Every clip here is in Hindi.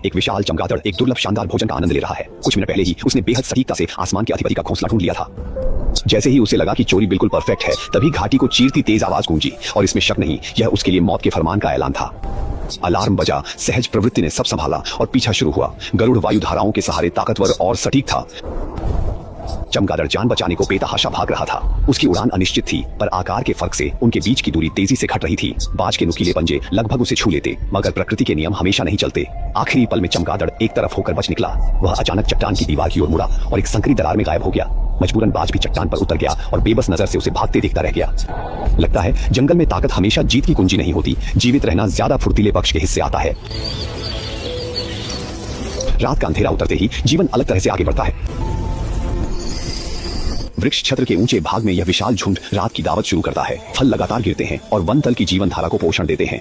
एक विशाल चमगादड़ एक दुर्लभ शानदार भोजन का आनंद ले रहा है। कुछ मिनट पहले ही उसने बेहद सटीकता से आसमान के अधिपति का घोंसला ढूंढ लिया था। जैसे ही उसे लगा कि चोरी बिल्कुल परफेक्ट है, तभी घाटी को चीरती तेज आवाज गूंजी और इसमें शक नहीं, यह उसके लिए मौत के फरमान का ऐलान था। अलार्म बजा, सहज प्रवृत्ति ने सब संभाला और पीछा शुरू हुआ। गरुड़ वायु धाराओं के सहारे ताकतवर और सटीक था। चमगादड़ जान बचाने को बेतहाशा भाग रहा था। उसकी उड़ान अनिश्चित थी, पर आकार के फर्क से उनके बीच की दूरी तेजी से घट रही थी। बाज के नुकीले पंजे लगभग उसे छू लेते, मगर प्रकृति के नियम हमेशा नहीं चलते। आखिरी पल में चमगादड़ एक तरफ होकर बच निकला। वह अचानक चट्टान की दीवार की ओर मुड़ा और एक संकरी दरार में गायब हो गया। मजबूरन बाज भी चट्टान पर उतर गया और बेबस नजर से उसे भागते देखता रह गया। लगता है जंगल में ताकत हमेशा जीत की कुंजी नहीं होती, जीवित रहना ज्यादा फुर्तीले पक्ष के हिस्से आता है। रात का अंधेरा उतरते ही जीवन अलग तरह से आगे बढ़ता है। वृक्ष छत्र के ऊंचे भाग में यह विशाल झुंड रात की दावत शुरू करता है। फल लगातार गिरते हैं और वन तल की जीवन धारा को पोषण देते हैं।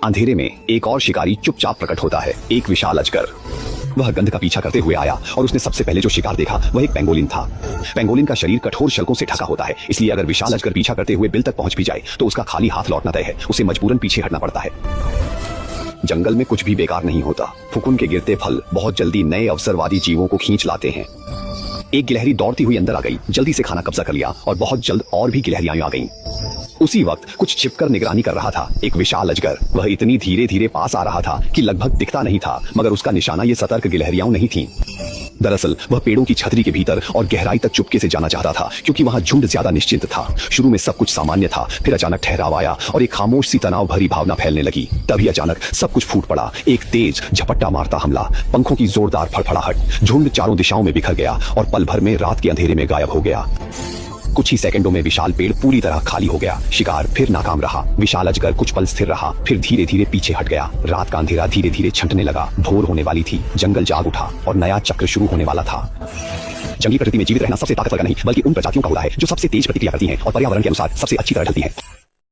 अंधेरे में एक और शिकारी चुपचाप प्रकट होता है, एक विशाल अजगर। वह गंध का पीछा करते हुए आया और उसने सबसे पहले जो शिकार देखा वह एक पेंगोलिन था। पेंगोलिन का शरीर कठोर शल्कों से ढका होता है, इसलिए अगर विशाल अजगर पीछा करते हुए बिल तक पहुंच भी जाए तो उसका खाली हाथ लौटना तय है। उसे मजबूरन पीछे हटना पड़ता है। जंगल में कुछ भी बेकार नहीं होता। फुकुन के गिरते फल बहुत जल्दी नए अवसरवादी जीवों को खींच लाते हैं। एक गिलहरी दौड़ती हुई अंदर आ गई, जल्दी से खाना कब्जा कर लिया और बहुत जल्द और भी गिलहरियां आ गईं। उसी वक्त कुछ छिपकर निगरानी कर रहा था एक विशाल अजगर। वह इतनी धीरे धीरे पास आ रहा था कि लगभग दिखता नहीं था, मगर उसका निशाना ये सतर्क गिलहरियां नहीं थीं। दरअसल वह पेड़ों की छतरी के भीतर और गहराई तक चुपके से जाना चाहता था, क्योंकि वहां झुंड ज्यादा निश्चिंत था। शुरू में सब कुछ सामान्य था, फिर अचानक ठहराव आया और एक खामोश सी तनाव भरी भावना फैलने लगी। तभी अचानक सब कुछ फूट पड़ा। एक तेज झपट्टा मारता हमला, पंखों की जोरदार फड़फड़ाहट। झुंड चारों दिशाओं में बिखर गया और पल भर में रात के अंधेरे में गायब हो गया। कुछ ही सेकंडों में विशाल पेड़ पूरी तरह खाली हो गया। शिकार फिर नाकाम रहा। विशाल अजगर कुछ पल स्थिर रहा, फिर धीरे धीरे पीछे हट गया। रात का अंधेरा धीरे धीरे छंटने लगा। भोर होने वाली थी। जंगल जाग उठा और नया चक्र शुरू होने वाला था। जंगली प्रकृति में जीवित रहना सबसे ताकतवर नहीं, बल्कि उन प्रजातियों का होता है जो सबसे तेज प्रतिक्रिया करती हैं और पर्यावरण के अनुसार सबसे अच्छी तरह ढलती हैं।